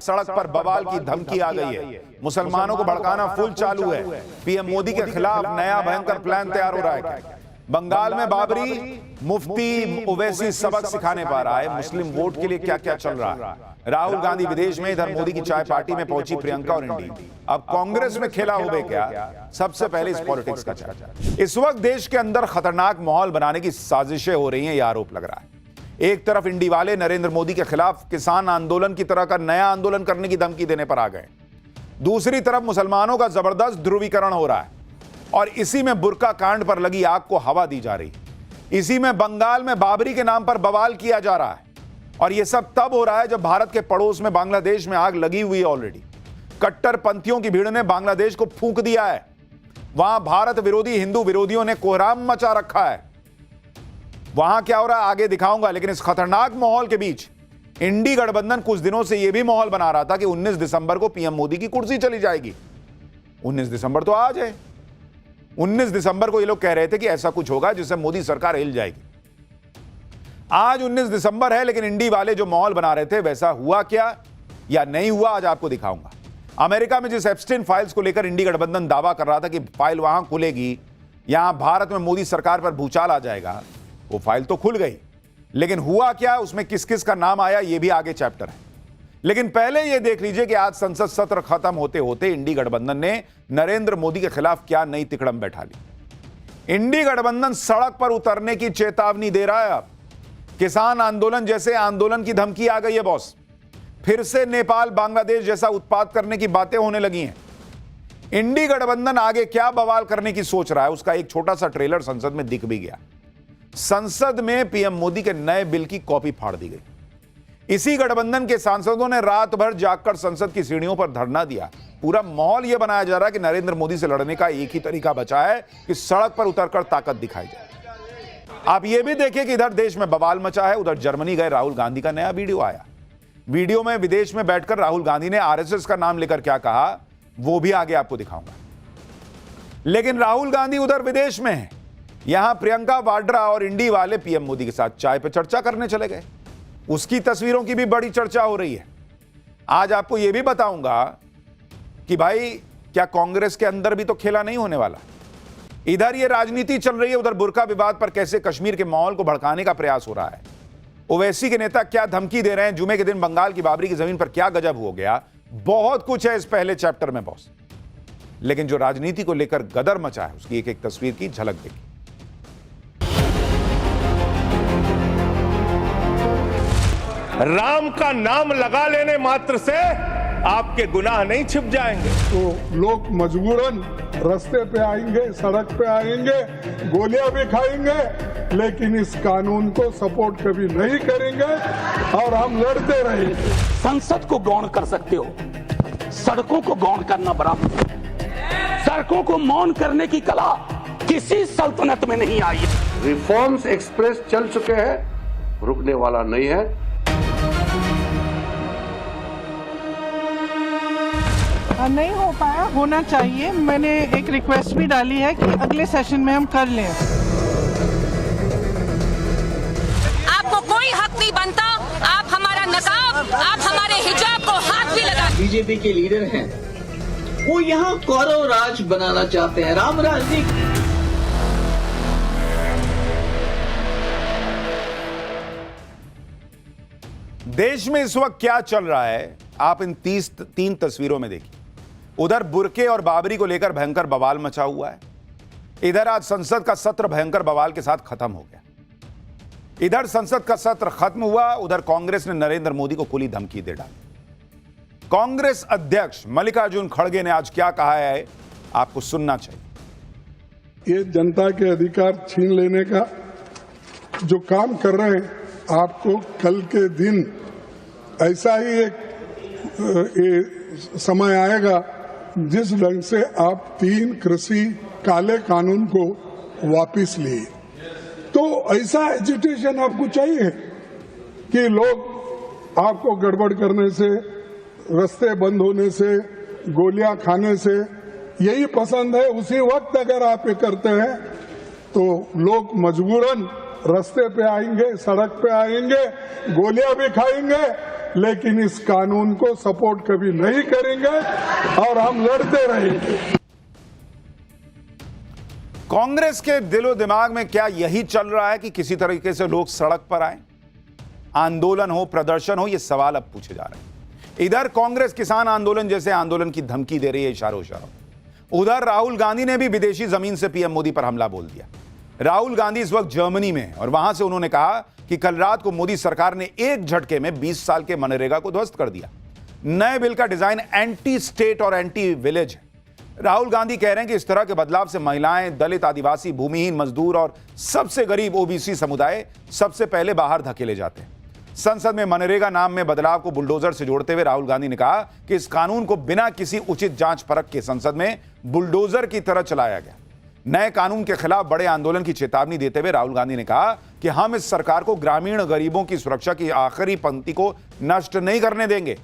सड़क पर बवाल की धमकी आ गई है। मुसलमानों को भड़काना फुल चालू है। पीएम मोदी के खिलाफ नया भयंकर प्लान तैयार हो रहा है। बंगाल में बाबरी मुफ्ती ओवैसी सबक सिखाने पा रहा है। मुस्लिम वोट के लिए क्या क्या चल रहा है। राहुल गांधी विदेश में, इधर मोदी की चाय पार्टी में पहुंची प्रियंका और इंडी। अब कांग्रेस में खेला होबे क्या? सबसे पहले इस पॉलिटिक्स का चर्चा। इस वक्त देश के अंदर खतरनाक माहौल बनाने की साजिशें हो रही हैं, यह आरोप लग रहा है। एक तरफ इंडी वाले नरेंद्र मोदी के खिलाफ किसान आंदोलन की तरह का नया आंदोलन करने की धमकी देने पर आ गए। दूसरी तरफ मुसलमानों का जबरदस्त ध्रुवीकरण हो रहा है और इसी में बुर्का कांड पर लगी आग को हवा दी जा रही। इसी में बंगाल में बाबरी के नाम पर बवाल किया जा रहा है और यह सब तब हो रहा है जब भारत के पड़ोस में बांग्लादेश में आग लगी हुई है ऑलरेडी। कट्टरपंथियों की भीड़ ने बांग्लादेश को फूंक दिया है। वहां भारत विरोधी हिंदू विरोधियों ने कोहराम मचा रखा है। वहां क्या हो रहा है आगे दिखाऊंगा, लेकिन इस खतरनाक माहौल के बीच इंडी गठबंधन कुछ दिनों से यह भी माहौल बना रहा था कि 19 दिसंबर को पीएम मोदी की कुर्सी चली जाएगी। 19 दिसंबर तो आज है। 19 दिसंबर को ये लोग कह रहे थे कि ऐसा कुछ होगा जिससे मोदी सरकार हिल जाएगी। आज 19 दिसंबर है, लेकिन इंडी वाले जो माहौल बना रहे थे वैसा हुआ क्या या नहीं हुआ, आज आपको दिखाऊंगा। अमेरिका में जिस एप्स्टीन फाइल्स को लेकर इंडी गठबंधन दावा कर रहा था कि फाइल वहां खुलेगी, यहां भारत में मोदी सरकार पर भूचाल आ जाएगा, वो फाइल तो खुल गई, लेकिन हुआ क्या, उसमें किस किस का नाम आया, ये भी आगे चैप्टर है। लेकिन पहले यह देख लीजिए कि आज संसद सत्र खत्म होते होते इंडी गठबंधन ने नरेंद्र मोदी के खिलाफ क्या नई तिकड़म बैठा ली। इंडी गठबंधन सड़क पर उतरने की चेतावनी दे रहा है। अब किसान आंदोलन जैसे आंदोलन की धमकी आ गई है बॉस। फिर से नेपाल बांग्लादेश जैसा उत्पात करने की बातें होने लगी हैं। इंडी गठबंधन आगे क्या बवाल करने की सोच रहा है, उसका एक छोटा सा ट्रेलर संसद में दिख भी गया। संसद में पीएम मोदी के नए बिल की कॉपी फाड़ दी गई। इसी गठबंधन के सांसदों ने रात भर जागकर संसद की सीढ़ियों पर धरना दिया। पूरा माहौल यह बनाया जा रहा है कि नरेंद्र मोदी से लड़ने का एक ही तरीका बचा है कि सड़क पर उतरकर ताकत दिखाई जाए। आप यह भी देखिए कि इधर देश में बवाल मचा है, उधर जर्मनी गए राहुल गांधी का नया वीडियो आया। वीडियो में विदेश में बैठकर राहुल गांधी ने आरएसएस का नाम लेकर क्या कहा, वो भी आगे आपको दिखाऊंगा। लेकिन राहुल गांधी उधर विदेश में है, यहां प्रियंका वाड्रा और इंडी वाले पीएम मोदी के साथ चाय पर चर्चा करने चले गए। उसकी तस्वीरों की भी बड़ी चर्चा हो रही है। आज आपको यह भी बताऊंगा कि भाई क्या कांग्रेस के अंदर भी तो खेला नहीं होने वाला। इधर ये राजनीति चल रही है, उधर बुर्का विवाद पर कैसे कश्मीर के माहौल को भड़काने का प्रयास हो रहा है। ओवैसी के नेता क्या धमकी दे रहे हैं, जुमे के दिन बंगाल की बाबरी की जमीन पर क्या गजब हो गया। बहुत कुछ है इस पहले चैप्टर में बॉस। लेकिन जो राजनीति को लेकर गदर मचा है उसकी एक एक तस्वीर की झलक देखिए। राम का नाम लगा लेने मात्र से आपके गुनाह नहीं छिप जाएंगे। तो लोग मजबूरन रास्ते पे आएंगे, सड़क पे आएंगे, गोलियां भी खाएंगे, लेकिन इस कानून को सपोर्ट कभी नहीं करेंगे और हम लड़ते रहेंगे। संसद को गौण कर सकते हो, सड़कों को गौण करना बराबर। सड़कों को मौन करने की कला किसी सल्तनत में नहीं आई। रिफॉर्म्स एक्सप्रेस चल चुके हैं, रुकने वाला नहीं है। नहीं हो पाया, होना चाहिए। मैंने एक रिक्वेस्ट भी डाली है कि अगले सेशन में हम कर लें। आपको कोई हक नहीं बनता, आप हमारा नकाब, आप हमारे हिजाब को हाथ भी लगा। बीजेपी के लीडर हैं, वो यहाँ कौरव राज बनाना चाहते हैं, राम राज नहीं। देश में इस वक्त क्या चल रहा है आप इन 3 तस्वीरों में देखिए। उधर बुर्के और बाबरी को लेकर भयंकर बवाल मचा हुआ है। इधर आज संसद का सत्र भयंकर बवाल के साथ खत्म हो गया। इधर संसद का सत्र खत्म हुआ, उधर कांग्रेस ने नरेंद्र मोदी को खुली धमकी दे डाली। कांग्रेस अध्यक्ष मल्लिकार्जुन खड़गे ने आज क्या कहा है, आपको सुनना चाहिए। ये जनता के अधिकार छीन लेने का जो काम कर रहे हैं, आपको कल के दिन ऐसा ही एक समय आएगा जिस ढंग से आप 3 कृषि काले कानून को वापस लिए, तो ऐसा एजिटेशन आपको चाहिए कि लोग आपको गड़बड़ करने से, रास्ते बंद होने से, गोलियां खाने से यही पसंद है। उसी वक्त अगर आप ये करते हैं तो लोग मजबूरन रास्ते पे आएंगे, सड़क पे आएंगे, गोलियां भी खाएंगे, लेकिन इस कानून को सपोर्ट कभी नहीं करेंगे और हम लड़ते रहेंगे। कांग्रेस के दिलो दिमाग में क्या यही चल रहा है कि किसी तरीके से लोग सड़क पर आए, आंदोलन हो, प्रदर्शन हो? ये सवाल अब पूछे जा रहे हैं। इधर कांग्रेस किसान आंदोलन जैसे आंदोलन की धमकी दे रही है इशारों इशारों। उधर राहुल गांधी ने भी विदेशी जमीन से पीएम मोदी पर हमला बोल दिया। राहुल गांधी इस वक्त जर्मनी में हैं और वहां से उन्होंने कहा कि कल रात को मोदी सरकार ने एक झटके में 20 साल के मनरेगा को ध्वस्त कर दिया। नए बिल का डिजाइन एंटी स्टेट और एंटी विलेज है। राहुल गांधी कह रहे हैं कि इस तरह के बदलाव से महिलाएं, दलित, आदिवासी, भूमिहीन, मजदूर और सबसे गरीब ओबीसी समुदाय सबसे पहले बाहर धकेले जाते हैं। संसद में मनरेगा नाम में बदलाव को बुलडोजर से जोड़ते हुए राहुल गांधी ने कहा कि इस कानून को बिना किसी उचित जांच परख के संसद में बुलडोजर की तरह चलाया गया। नए कानून के खिलाफ बड़े आंदोलन की चेतावनी देते हुए राहुल गांधी ने कहा कि हम इस सरकार को ग्रामीण गरीबों की सुरक्षा की आखिरी पंक्ति को नष्ट नहीं करने देंगे।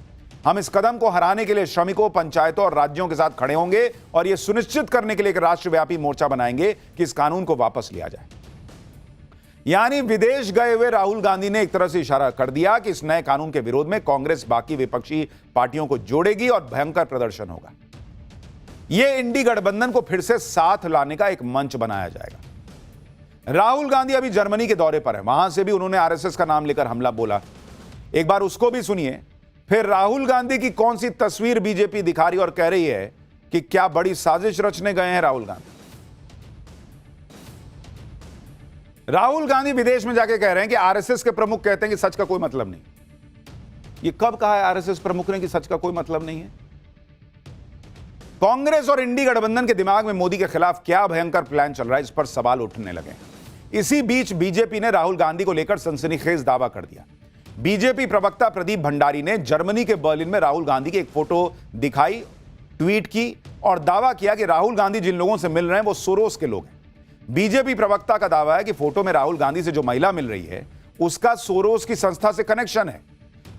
हम इस कदम को हराने के लिए श्रमिकों, पंचायतों और राज्यों के साथ खड़े होंगे और यह सुनिश्चित करने के लिए एक राष्ट्रव्यापी मोर्चा बनाएंगे कि इस कानून को वापस लिया जाए। यानी विदेश गए हुए राहुल गांधी ने एक तरह से इशारा कर दिया कि इस नए कानून के विरोध में कांग्रेस बाकी विपक्षी पार्टियों को जोड़ेगी और भयंकर प्रदर्शन होगा। यह इंडी गठबंधन को फिर से साथ लाने का एक मंच बनाया जाएगा। राहुल गांधी अभी जर्मनी के दौरे पर है, वहां से भी उन्होंने आरएसएस का नाम लेकर हमला बोला। एक बार उसको भी सुनिए। फिर राहुल गांधी की कौन सी तस्वीर बीजेपी दिखा रही और कह रही है कि क्या बड़ी साजिश रचने गए हैं राहुल गांधी। राहुल गांधी विदेश में जाके कह रहे हैं कि आरएसएस के प्रमुख कहते हैं कि सच का कोई मतलब नहीं। ये कब कहा है आरएसएस प्रमुख ने कि सच का कोई मतलब नहीं है? कांग्रेस और इंडी गठबंधन के दिमाग में मोदी के खिलाफ क्या भयंकर प्लान चल रहा है, इस पर सवाल उठने लगे। इसी बीच बीजेपी ने राहुल गांधी को लेकर सनसनीखेज दावा कर दिया। बीजेपी प्रवक्ता प्रदीप भंडारी ने जर्मनी के बर्लिन में राहुल गांधी की एक फोटो दिखाई, ट्वीट की और दावा किया कि राहुल गांधी जिन लोगों से मिल रहे हैं वो सोरोस के लोग हैं। बीजेपी प्रवक्ता का दावा है कि फोटो में राहुल गांधी से जो महिला मिल रही है उसका सोरोस की संस्था से कनेक्शन है।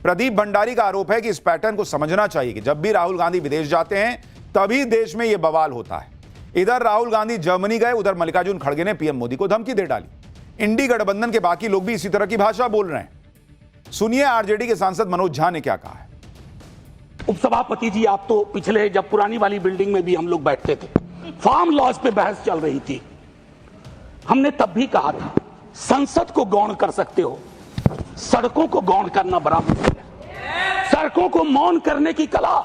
प्रदीप भंडारी का आरोप है कि इस पैटर्न को समझना चाहिए कि जब भी राहुल गांधी विदेश जाते हैं तभी देश में यह बवाल होता है। इधर राहुल गांधी जर्मनी गए, उधर मल्लिकार्जुन खड़गे ने पीएम मोदी को धमकी दे डाली। इंडी गठबंधन के बाकी लोग भी इसी तरह की भाषा बोल रहे हैं। सुनिए आरजेडी के सांसद मनोज झा ने क्या कहा है। उपसभापति जी, आप तो पिछले जब पुरानी वाली बिल्डिंग में भी हम लोग बैठते थे, फार्म लॉज पे बहस चल रही थी, हमने तब भी कहा था संसद को गौण कर सकते हो, सड़कों को गौण करना बड़ा मुश्किल है। सड़कों को मौन करने की कला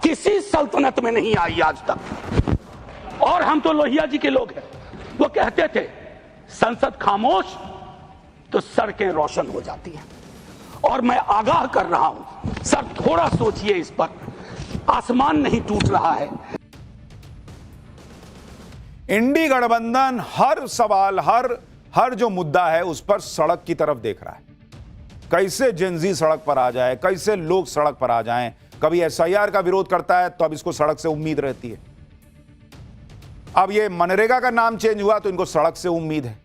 किसी सल्तनत में नहीं आई आज तक। और हम तो लोहिया जी के लोग हैं, वो कहते थे संसद खामोश तो सड़कें रोशन हो जाती हैं। और मैं आगाह कर रहा हूं, सर थोड़ा सोचिए इस पर, आसमान नहीं टूट रहा है। इंडी गठबंधन हर सवाल, हर जो मुद्दा है उस पर सड़क की तरफ देख रहा है। कैसे जेनजी सड़क पर आ जाए, कैसे लोग सड़क पर आ जाएं। कभी एसआईआर का विरोध करता है तो अब इसको सड़क से उम्मीद रहती है। अब ये मनरेगा का नाम चेंज हुआ तो इनको सड़क से उम्मीद है।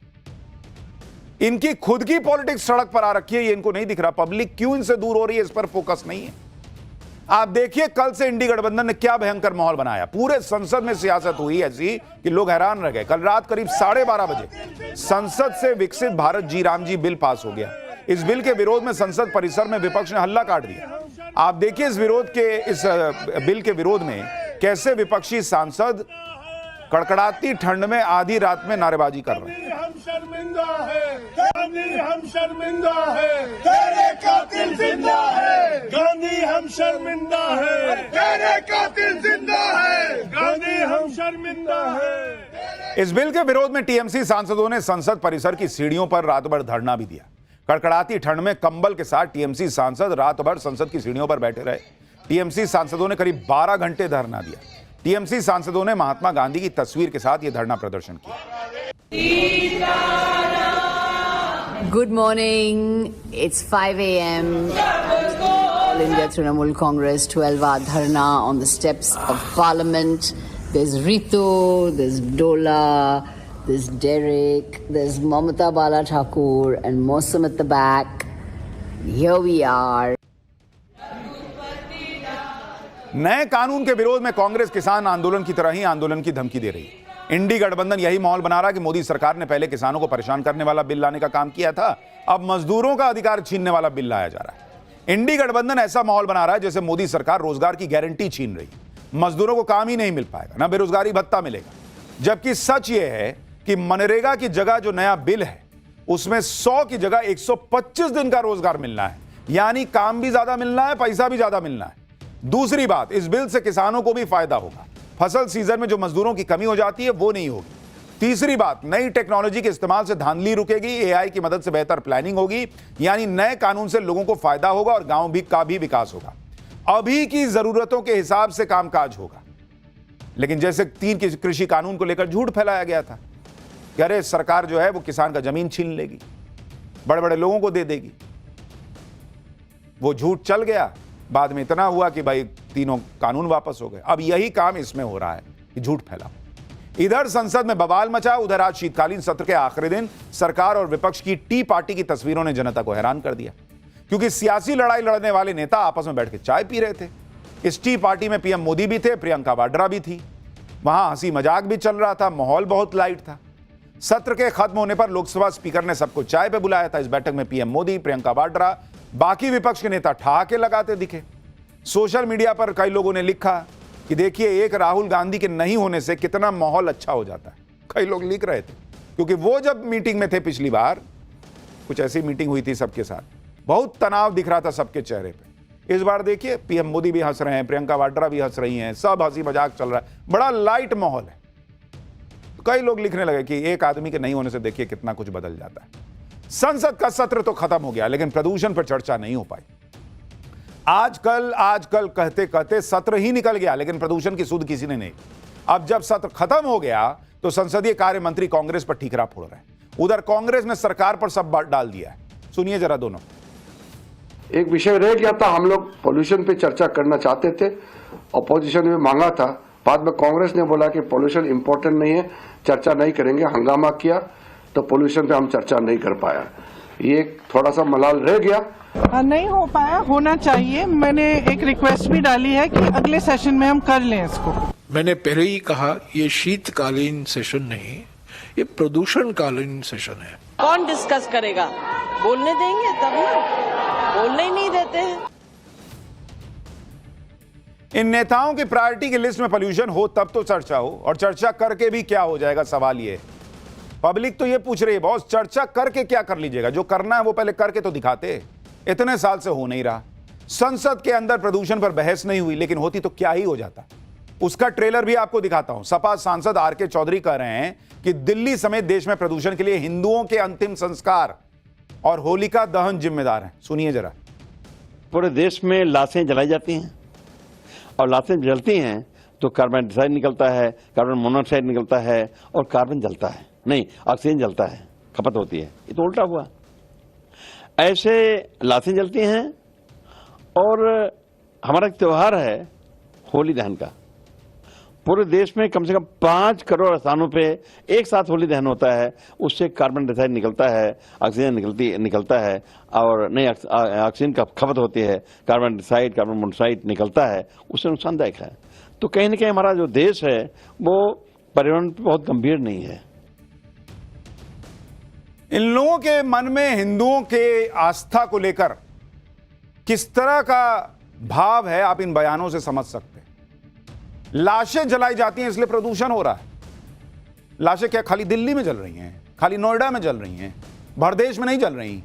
इनकी खुद की पॉलिटिक्स सड़क पर आ रखी है, ये इनको नहीं दिख रहा। पब्लिक क्यों इनसे दूर हो रही है, इस पर फोकस नहीं है। आप देखिए कल से इंडी गठबंधन ने क्या भयंकर माहौल बनाया। पूरे संसद में सियासत हुई ऐसी कि लोग हैरान रह गए। कल रात करीब 12:30 बजे संसद से विकसित भारत जी राम जी बिल पास हो गया। इस बिल के विरोध में संसद परिसर में विपक्ष ने हल्ला काट दिया। आप देखिए इस बिल के विरोध में कैसे विपक्षी सांसद कड़कड़ाती ठंड में आधी रात में नारेबाजी कर रहे हैं। हम शर्मिंदा है गांधी, हम शर्मिंदा है, तेरे कातिल जिंदा है गांधी, हम शर्मिंदा है, तेरे कातिल जिंदा है गांधी, हम शर्मिंदा है। इस बिल के विरोध में टीएमसी सांसदों ने संसद परिसर की सीढ़ियों पर रात भर धरना भी दिया। कड़कड़ाती ठंड में कंबल के साथ टीएमसी सांसद रात भर संसद की सीढ़ियों पर बैठे रहे। टीएमसी सांसदों ने करीब 12 घंटे धरना दिया। टीएमसी सांसदों ने महात्मा गांधी की तस्वीर के साथ यह धरना प्रदर्शन किया। Good morning. It's 5 a.m. All India Trinamool Congress 12-hour dharna on the steps of Parliament. There's Ritu, there's Dola, there's Derek, there's Mamata Bala Thakur and Mosam at the back. Here we are. नए कानून के विरोध में कांग्रेस किसान आंदोलन की तरह ही आंदोलन की धमकी दे रही है। इंडी गठबंधन यही माहौल बना रहा कि मोदी सरकार ने पहले किसानों को परेशान करने वाला बिल लाने का काम किया था, अब मजदूरों का अधिकार छीनने वाला बिल लाया जा रहा है। इंडी गठबंधन ऐसा माहौल बना रहा है जैसे मोदी सरकार रोजगार की गारंटी छीन रही है। मजदूरों को काम ही नहीं मिल पाएगा, ना बेरोजगारी भत्ता मिलेगा। जबकि सच यह है कि मनरेगा की जगह जो नया बिल है उसमें 100 की जगह 125 दिन का रोजगार मिलना है, यानी काम भी ज्यादा मिलना है, पैसा भी ज्यादा मिलना है। दूसरी बात, इस बिल से किसानों को भी फायदा होगा। फसल सीजन में जो मजदूरों की कमी हो जाती है वो नहीं होगी। तीसरी बात, नई टेक्नोलॉजी के इस्तेमाल से धांधली रुकेगी, एआई की मदद से बेहतर प्लानिंग होगी, यानी नए कानून से लोगों को फायदा होगा और गांव भी का भी विकास होगा। अभी की जरूरतों के हिसाब से कामकाज होगा। लेकिन जैसे 3 कृषि कानून को लेकर झूठ फैलाया गया था कि अरे सरकार जो है वो किसान का जमीन छीन लेगी, बड़े बड़े लोगों को दे देगी, वो झूठ चल गया। बाद में इतना हुआ कि भाई तीनों कानून वापस हो गए। अब यही काम इसमें हो रहा है कि झूठ फैला। इधर संसद में बवाल मचा, उधर आज शीतकालीन सत्र के आखिरी दिन सरकार और विपक्ष की टी पार्टी की तस्वीरों ने जनता को हैरान कर दिया, क्योंकि सियासी लड़ाई लड़ने वाले नेता आपस में बैठ के चाय पी रहे थे। इस टी पार्टी में पीएम मोदी भी थे, प्रियंका वाड्रा भी थी, वहां हंसी मजाक भी चल रहा था, माहौल बहुत लाइट था। सत्र के खत्म होने पर लोकसभा स्पीकर ने सबको चाय पे बुलाया था। इस बैठक में पीएम मोदी, प्रियंका वाड्रा, बाकी विपक्ष के नेता ठहाके लगाते दिखे। सोशल मीडिया पर कई लोगों ने लिखा कि देखिए एक राहुल गांधी के नहीं होने से कितना माहौल अच्छा हो जाता है। कई लोग लिख रहे थे, क्योंकि वो जब मीटिंग में थे पिछली बार, कुछ ऐसी मीटिंग हुई थी सबके साथ, बहुत तनाव दिख रहा था सबके चेहरे पे। इस बार देखिए पीएम मोदी भी हंस रहे हैं, प्रियंका वाड्रा भी हंस रही हैं, सब हंसी मजाक चल रहा है, बड़ा लाइट माहौल है। तो कई लोग लिखने लगे कि एक आदमी के नहीं होने से देखिए कितना कुछ बदल जाता है। संसद का सत्र तो खत्म हो गया, लेकिन प्रदूषण पर चर्चा नहीं हो पाई। आजकल कहते कहते सत्र ही निकल गया, लेकिन प्रदूषण की सुध किसी ने नहीं। अब जब सत्र खत्म हो गया तो संसदीय कार्य मंत्री कांग्रेस पर ठीकरा फोड़ रहे हैं। उधर कांग्रेस ने सरकार पर सब बात डाल दिया है। सुनिए जरा दोनों। एक विषय रह गया था, हम लोग पोल्यूशन पे चर्चा करना चाहते थे, अपोजिशन में मांगा था, बाद में कांग्रेस ने बोला कि पोल्यूशन इंपॉर्टेंट नहीं है, चर्चा नहीं करेंगे, हंगामा किया, तो पोल्यूशन पे हम चर्चा नहीं कर पाया। ये थोड़ा सा मलाल रह गया, नहीं हो पाया, होना चाहिए। मैंने एक रिक्वेस्ट भी डाली है कि अगले सेशन में हम कर लें इसको। मैंने पहले ही कहा ये शीतकालीन सेशन नहीं, ये प्रदूषणकालीन सेशन है। कौन डिस्कस करेगा? बोलने देंगे तब ना, बोलने ही नहीं देते हैं। इन नेताओं की प्रायोरिटी की लिस्ट में पोल्यूशन हो तब तो चर्चा हो, और चर्चा करके भी क्या हो जाएगा? सवाल ये, पब्लिक तो ये पूछ रही है बॉस चर्चा करके क्या कर लीजिएगा? जो करना है वो पहले करके तो दिखाते। इतने साल से हो नहीं रहा। संसद के अंदर प्रदूषण पर बहस नहीं हुई, लेकिन होती तो क्या ही हो जाता। उसका ट्रेलर भी आपको दिखाता हूं। सपा सांसद आर.के. चौधरी कह रहे हैं कि दिल्ली समेत देश में प्रदूषण के लिए हिंदुओं के अंतिम संस्कार और होलिका दहन जिम्मेदार हैं। सुनिए जरा। पूरे देश में लाशें जलाई जाती हैं, और लाशें जलती हैं तो कार्बन डाइऑक्साइड निकलता है, कार्बन मोनोऑक्साइड निकलता है, और कार्बन जलता है, नहीं ऑक्सीजन जलता है, खपत होती है। ये तो उल्टा हुआ। ऐसे लाशें जलती हैं, और हमारा एक त्यौहार है होली दहन का। पूरे देश में कम से कम 5 करोड़ स्थानों पे एक साथ होली दहन होता है। उससे कार्बन डाइऑक्साइड निकलता है, ऑक्सीजन निकलता है, और नई ऑक्सीजन का खपत होती है, कार्बन डाइऑक्साइड, कार्बन मोनोऑक्साइड निकलता है, उससे नुकसानदायक है। तो कहीं ना कहीं हमारा जो देश है वो पर्यावरण पर बहुत गंभीर नहीं है। इन लोगों के मन में हिंदुओं के आस्था को लेकर किस तरह का भाव है आप इन बयानों से समझ सकते हैं। लाशें जलाई जाती हैं इसलिए प्रदूषण हो रहा है। लाशें क्या खाली दिल्ली में जल रही हैं, खाली नोएडा में जल रही हैं, भर देश में नहीं जल रही।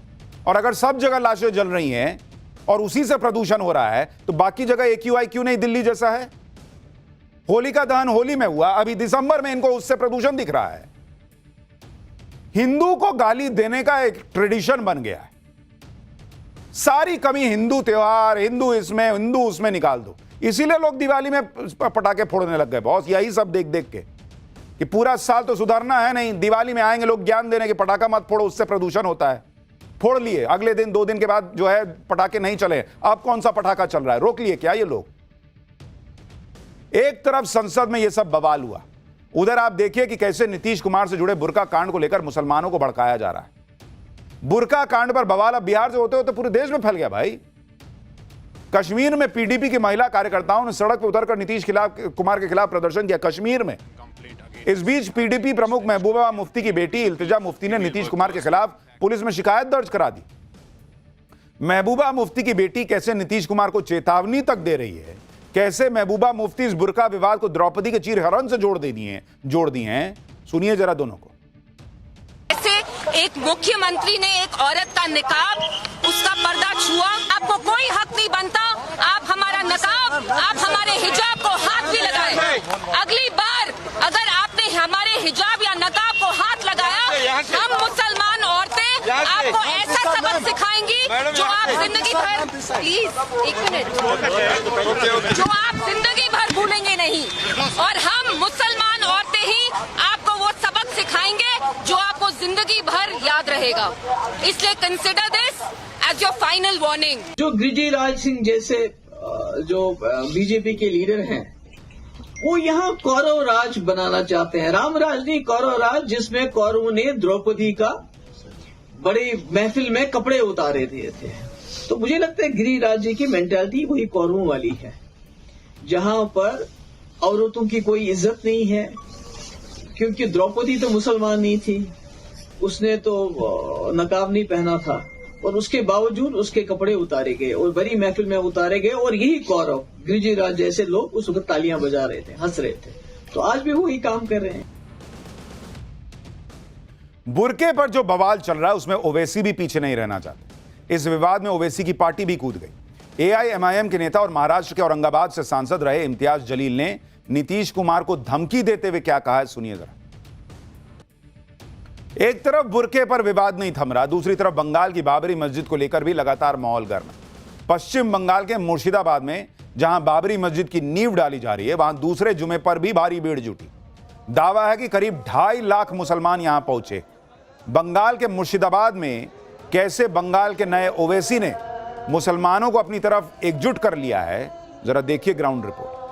और अगर सब जगह लाशें जल रही हैं और उसी से प्रदूषण हो रहा है, तो बाकी जगह AQI क्यों नहीं दिल्ली जैसा है? होलिका दहन होली में हुआ, अभी दिसंबर में इनको उससे प्रदूषण दिख रहा है। हिंदू को गाली देने का एक ट्रेडिशन बन गया है। सारी कमी हिंदू त्योहार, हिंदू इसमें, हिंदू उसमें निकाल दो। इसीलिए लोग दिवाली में पटाखे फोड़ने लग गए बॉस, यही सब देख देख के कि पूरा साल तो सुधारना है नहीं, दिवाली में आएंगे लोग ज्ञान देने के पटाखा मत फोड़ो, उससे प्रदूषण होता है। फोड़ लिए, अगले दिन 2 दिन के बाद जो है पटाखे नहीं चले। अब कौन सा पटाखा चल रहा है? रोक लिए क्या ये लोग? एक तरफ संसद में ये सब बवाल हुआ, उधर आप देखिए कि कैसे नीतीश कुमार से जुड़े बुर्का कांड को लेकर मुसलमानों को भड़काया जा रहा है। बुर्का कांड पर बवाल अब बिहार से होते होते पूरे देश में फैल गया भाई। कश्मीर में पीडीपी की महिला कार्यकर्ताओं ने सड़क पर उतरकर नीतीश कुमार के खिलाफ प्रदर्शन किया, कश्मीर में। इस बीच पीडीपी प्रमुख महबूबा मुफ्ती की बेटी इल्तिजा मुफ्ती ने नीतीश कुमार के खिलाफ पुलिस में शिकायत दर्ज करा दी। महबूबा मुफ्ती की बेटी कैसे नीतीश कुमार को चेतावनी तक दे रही है, कैसे महबूबा मुफ्ती इस बुर्का विवाद को द्रौपदी के चीर हरण से जोड़ दी हैं। सुनिए जरा दोनों को। एक मुख्यमंत्री ने एक औरत का निकाब, उसका पर्दा छुआ। आपको कोई हक नहीं बनता आप हमारा नकाब, आप हमारे हिजाब को हाथ भी लगाए। अगली बार अगर आपने हमारे हिजाब या नकाब को हाथ लगाया, हम मुसलमान औरतें आपको ऐसा सबक सिखाएंगी जो आप जिंदगी भर, प्लीज एक मिनट, जो आप जिंदगी भर भूलेंगे नहीं। और हम मुसलमान औरतें ही आपको वो सबक सिखाएंगे जो आपको जिंदगी भर याद रहेगा। इसलिए consider this as your final warning. जो गिरिराज सिंह जैसे जो बीजेपी के लीडर हैं, वो यहाँ कौरव राज बनाना चाहते हैं। राम राज नहीं, कौरव राज, जिसमें कौरवों ने द्रौपदी का बड़ी महफिल में कपड़े उतारे दिए थे। तो मुझे लगता है गिरिराज जी की मेंटालिटी वही कौरवों वाली है, जहां पर औरतों की कोई इज्जत नहीं है, क्योंकि द्रौपदी तो मुसलमान नहीं थी, उसने तो नकाब नहीं पहना था, और उसके बावजूद उसके कपड़े उतारे गए और बड़ी महफिल में उतारे गए। और यही कौरव गिरिराज जैसे लोग उस वक्त तालियां बजा रहे थे, हंस रहे थे। तो आज भी वही काम कर रहे हैं। बुरके पर जो बवाल चल रहा है उसमें ओवैसी भी पीछे नहीं रहना चाहते। इस विवाद में ओवैसी की पार्टी भी कूद गई। AIMIM के नेता और महाराष्ट्र के औरंगाबाद से सांसद रहे इम्तियाज जलील ने नीतीश कुमार को धमकी देते हुए क्या कहा है, सुनिए जरा। एक तरफ बुरके पर विवाद नहीं थम रहा, दूसरी तरफ बंगाल की बाबरी मस्जिद को लेकर भी लगातार माहौल गर्म है। पश्चिम बंगाल के मुर्शिदाबाद में जहां बाबरी मस्जिद की नींव डाली जा रही है, वहां दूसरे जुमे पर भी भारी भीड़ जुटी। दावा है कि करीब 2.5 लाख मुसलमान यहां पहुंचे। बंगाल के मुर्शिदाबाद में कैसे बंगाल के नए ओवैसी ने मुसलमानों को अपनी तरफ एकजुट कर लिया है, जरा देखिए ग्राउंड रिपोर्ट।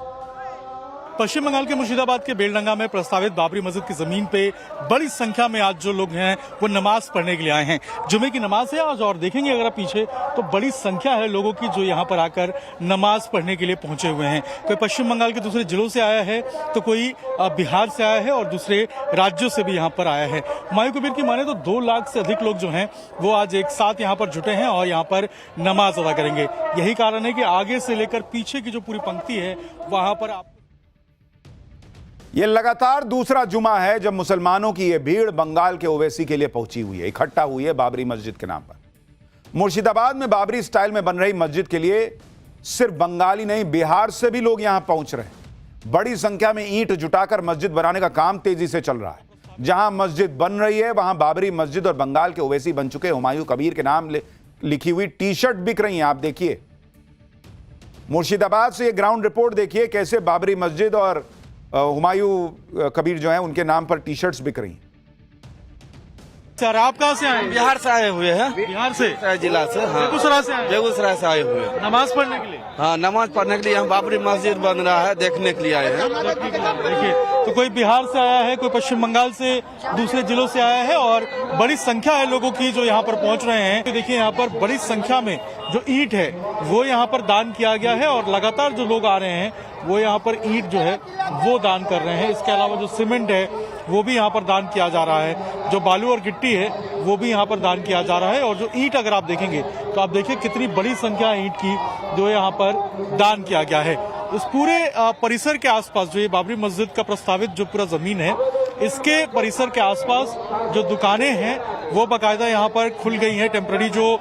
पश्चिम बंगाल के मुर्शिदाबाद के बेलडंगा में प्रस्तावित बाबरी मस्जिद की जमीन पे बड़ी संख्या में आज जो लोग हैं वो नमाज पढ़ने के लिए आए हैं। जुमे की नमाज है आज, और देखेंगे अगर आप पीछे तो बड़ी संख्या है लोगों की जो यहाँ पर आकर नमाज पढ़ने के लिए पहुंचे हुए हैं। कोई पश्चिम बंगाल के दूसरे जिलों से आया है, तो कोई बिहार से आया है और दूसरे राज्यों से भी यहाँ पर आया है। हुमायूं कबीर की माने तो 2 लाख से अधिक लोग जो हैं वो आज एक साथ यहाँ पर जुटे हैं और यहाँ पर नमाज अदा करेंगे। यही कारण है कि आगे से लेकर पीछे की जो पूरी पंक्ति है वहां पर आप यह लगातार दूसरा जुमा है जब मुसलमानों की यह भीड़ बंगाल के ओवैसी के लिए पहुंची हुई है, इकट्ठा हुई है बाबरी मस्जिद के नाम पर। मुर्शिदाबाद में बाबरी स्टाइल में बन रही मस्जिद के लिए सिर्फ बंगाली नहीं, बिहार से भी लोग यहां पहुंच रहे हैं। बड़ी संख्या में ईंट जुटाकर मस्जिद बनाने का काम तेजी से चल रहा है। जहां मस्जिद बन रही है वहां बाबरी मस्जिद और बंगाल के ओवैसी बन चुके हुमायूं कबीर के नाम लिखी हुई टी-शर्ट बिक रही हैं। आप देखिए मुर्शिदाबाद से ये ग्राउंड रिपोर्ट देखिए, कैसे बाबरी मस्जिद और हुमायूं कबीर जो है उनके नाम पर टी-शर्ट्स बिक रही हैं। सर आप कहाँ से आए? बिहार से आए हुए हैं। बिहार से? जिला से। हाँ। बेगूसराय से आए? बेगूसराय से आए हुए हैं। नमाज पढ़ने के लिए? हाँ, नमाज पढ़ने के लिए। यहाँ बाबरी मस्जिद बन रहा है, देखने के लिए आए हैं। देखिए, तो कोई बिहार से आया है, कोई पश्चिम बंगाल से, दूसरे जिलों से आया है, और बड़ी संख्या है लोगों की जो यहाँ पर पहुँच रहे हैं। तो देखिए यहाँ पर बड़ी संख्या में जो ईंट है वो यहाँ पर दान किया गया है, और लगातार जो लोग आ रहे हैं वो यहाँ पर ईंट जो है वो दान कर रहे हैं। इसके अलावा जो सीमेंट है वो भी यहाँ पर दान किया जा रहा है, जो बालू और गिट्टी है वो भी यहाँ पर दान किया जा रहा है, और जो ईंट अगर आप देखेंगे तो आप देखिए कितनी बड़ी संख्या है ईंट की जो यहाँ पर दान किया गया है। उस पूरे परिसर के आसपास जो ये बाबरी मस्जिद का प्रस्तावित जो पूरा जमीन है, इसके परिसर के आसपास जो दुकानें हैं वो बाकायदा यहाँ पर खुल गई हैं। टेम्पररी जो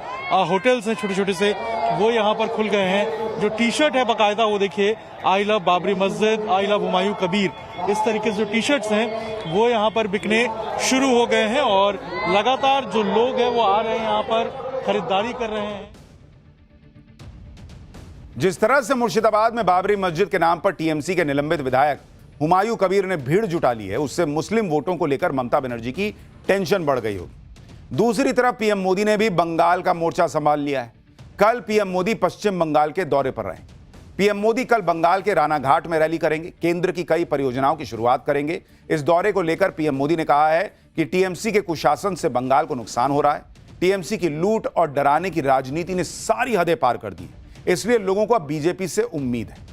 होटल्स हैं छोटे छोटे से वो यहाँ पर खुल गए हैं। जो टी-शर्ट है बाकायदा वो देखिए, आई लव बाबरी मस्जिद, आई लव हुमायूं कबीर, इस तरीके से जो टी-शर्ट्स हैं वो यहाँ पर बिकने शुरू हो गए हैं, और लगातार जो लोग हैं वो आ रहे हैं यहाँ पर खरीदारी कर रहे हैं। जिस तरह से मुर्शिदाबाद में बाबरी मस्जिद के नाम पर टीएमसी के निलंबित विधायक हुमायूं कबीर ने भीड़ जुटा ली है, उससे मुस्लिम वोटों को लेकर ममता बनर्जी की टेंशन बढ़ गई होगी। दूसरी तरफ पीएम मोदी ने भी बंगाल का मोर्चा संभाल लिया है। कल पीएम मोदी पश्चिम बंगाल के दौरे पर रहे। पीएम मोदी कल बंगाल के रानाघाट में रैली करेंगे, केंद्र की कई परियोजनाओं की शुरुआत करेंगे। इस दौरे को लेकर पीएम मोदी ने कहा है कि टीएमसी के कुशासन से बंगाल को नुकसान हो रहा है। टीएमसी की लूट और डराने की राजनीति ने सारी हदें पार कर दी, इसलिए लोगों को अब बीजेपी से उम्मीद है।